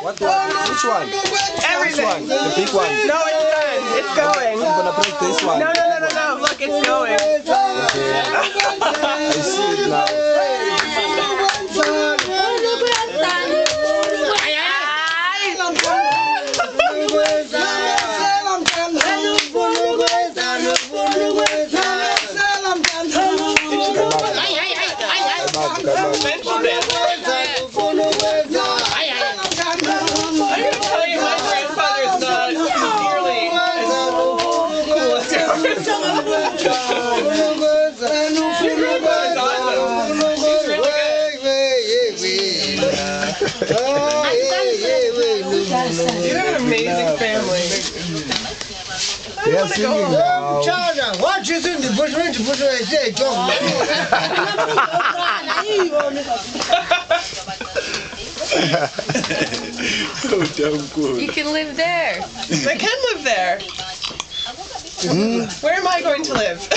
What one? Which one? Everything. The big one. No, it's done. It's going. I'm gonna press this one. No. Look, it's going. Okay. I see it now. You have an amazing family. They are singing now. What you think the bushman to push away? Say, John. You can live there. I can live there. Where am I going to live?